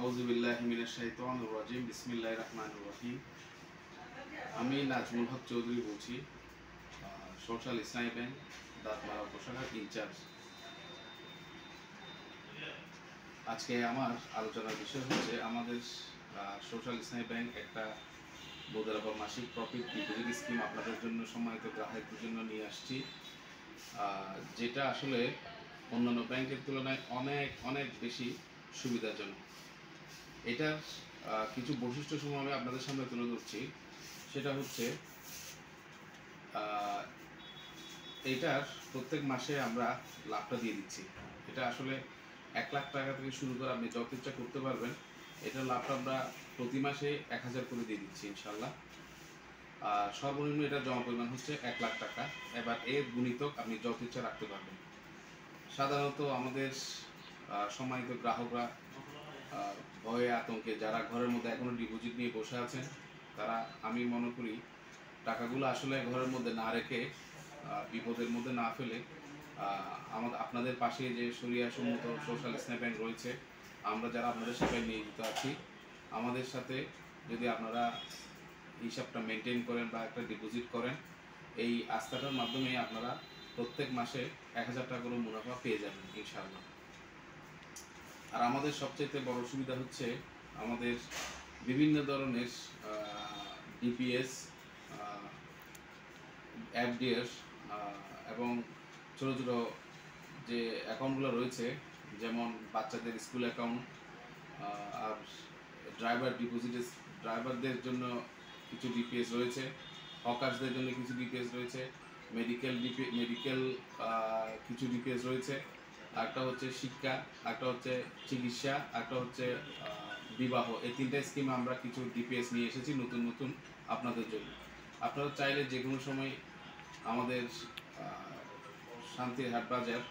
আউযুবিল্লাহি মিনাশ শাইতানির রাজিম বিসমিল্লাহির রহমানির রহিম। আমি নাজমুল হক চৌধুরী বলছি, সোশ্যাল ইসলামী ব্যাংক দাঁতমারা উপশাখার ইনচার্জ। আজকে আমার আলোচনার বিষয় হচ্ছে আমাদের সোশ্যাল ইসলামী ব্যাংক একটা মুদ্রা মাসিক প্রফিট ডিপোজিট স্কিম আপনাদের জন্য, সম্মানিত গ্রাহকদের জন্য নিয়ে আসছি, যেটা আসলে অন্যান্য ব্যাংকের তুলনায় অনেক অনেক বেশি সুবিধাজনক। এটার কিছু বৈশিষ্ট্য সমূহ আমি আপনাদের সামনে তুলে ধরছি। সেটা হচ্ছে এইটার প্রত্যেক মাসে আমরা লাভটা দিয়ে দিচ্ছি। এটা আসলে 1 লাখ টাকা থেকে শুরু করে আপনি যত ইচ্ছা করতে পারবেন। এটার লাভটা আমরা প্রতি মাসে 1000 করে দিয়ে দিচ্ছি ইনশাল্লাহ। আর সর্বনিম্ন এটা জমা পরিমাণ হচ্ছে 1 লাখ টাকা। এবার এর গুণিতক আপনি যত ইচ্ছা রাখতে পারবেন। সাধারণত আমাদের সম্মানিত গ্রাহকরা ভয়ে আতঙ্কে যারা ঘরের মধ্যে এখনো ডিপোজিট নিয়ে বসে আছেন, তারা, আমি মনে করি, টাকাগুলো আসলে ঘরের মধ্যে না রেখে, বিপদের মধ্যে না ফেলে, আপনাদের পাশে যে শরিয়া সম্মত সোশ্যাল ইসলামী ব্যাংক রয়েছে, আমরা যারা আপনাদের সাথে নিয়োজিত আছি, আমাদের সাথে যদি আপনারা হিসাবটা মেনটেন করেন বা একটা ডিপোজিট করেন, এই আস্থাটার মাধ্যমে আপনারা প্রত্যেক মাসে 1000 টাকা করে মুনাফা পেয়ে যাবেন ইনশাআল্লাহ। আর আমাদের সবচেয়ে বড় সুবিধা হচ্ছে আমাদের বিভিন্ন ধরনের ডিপিএস, এফডিএস এবং ছোটো ছোটো যে অ্যাকাউন্টগুলো রয়েছে, যেমন বাচ্চাদের স্কুল অ্যাকাউন্ট, আর ড্রাইভারদের জন্য কিছু ডিপিএস রয়েছে, হকার্সদের জন্য কিছু ডিপিএস রয়েছে, মেডিকেল কিছু ডিপিএস রয়েছে, একটা হচ্ছে শিক্ষা, একটা হচ্ছে চিকিৎসা, একটা হচ্ছে বিবাহ। এই 3টা স্কিমে আমরা কিছু ডিপিএস নিয়ে এসেছি নতুন নতুন আপনাদের জন্য। আপনারা চাইলে যে কোনো সময় আমাদের শান্তির হাট বাজার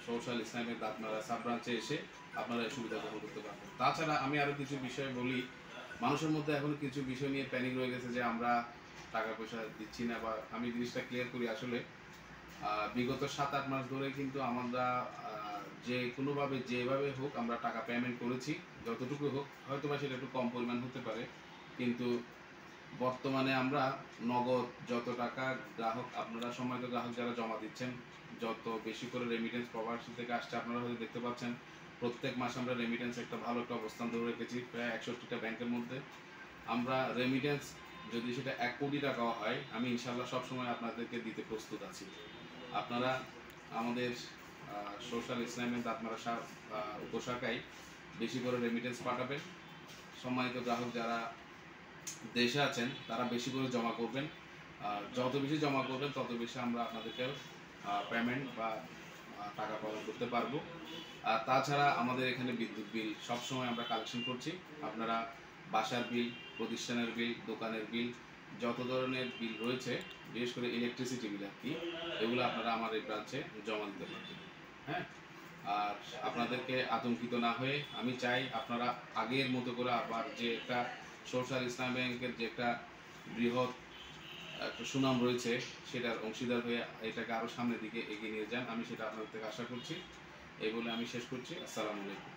সোশ্যাল ইসলামের দাঁতমারা সাব ব্রাঞ্চে এসে আপনারা এই সুবিধা গ্রহণ করতে পারবেন। তাছাড়া আমি আরও কিছু বিষয় বলি। মানুষের মধ্যে এখন কিছু বিষয় নিয়ে প্যানিক রয়ে গেছে যে আমরা টাকা পয়সা দিচ্ছি না, বা আমি জিনিসটা ক্লিয়ার করি। আসলে বিগত 7-8 মাস ধরে কিন্তু আমরা যে কোনোভাবে যেভাবে হোক আমরা টাকা পেমেন্ট করেছি, যতটুকু হোক, হয়তো বা সেটা একটু কম পরিমাণ হতে পারে, কিন্তু বর্তমানে আমরা নগদ যত টাকা আপনারা সম্মানিত গ্রাহক যারা জমা দিচ্ছেন, যত বেশি করে রেমিটেন্স প্রবাসী থেকে আসছে, আপনারা হয়তো দেখতে পাচ্ছেন প্রত্যেক মাসে আমরা রেমিটেন্স একটা ভালো একটা অবস্থান ধরে রেখেছি। প্রায় 61টা ব্যাংকের মধ্যে আমরা রেমিটেন্স যদি সেটা 1 কোটি টাকাও হয়, আমি ইনশাল্লাহ সবসময় আপনাদেরকে দিতে প্রস্তুত আছি। আপনারা আমাদের সোশ্যাল ইসলামের দাঁতমারা উপশাখায় বেশি করে রেমিটেন্স পাঠাবেন। সম্মানিত গ্রাহক যারা দেশে আছেন তারা বেশি করে জমা করবেন। যত বেশি জমা করবেন তত বেশি আমরা আপনাদেরকে পেমেন্ট বা টাকা প্রদান করতে পারবো। আর তাছাড়া আমাদের এখানে বিদ্যুৎ বিল সবসময় আমরা কালেকশন করছি। আপনারা বাসার বিল, প্রতিষ্ঠানের বিল, দোকানের বিল, যত ধরনের বিল রয়েছে, বিশেষ করে ইলেকট্রিসিটি বিল আর কি, এগুলো আপনারা আমার এই ব্রাঞ্চে জমা দিতে পারবেন। হ্যাঁ, আর আপনাদেরকে আতঙ্কিত না হয়ে আমি চাই আপনারা আগের মতো করে আবার যে একটা সোশ্যাল ইসলাম ব্যাংকের যে একটা বৃহৎ একটা সুনাম রয়েছে, সেটার অংশীদার হয়ে এটাকে আরও সামনের দিকে এগিয়ে নিয়ে যান। আমি সেটা আপনাদের থেকে আশা করছি। এই বলে আমি শেষ করছি। আসসালামু আলাইকুম।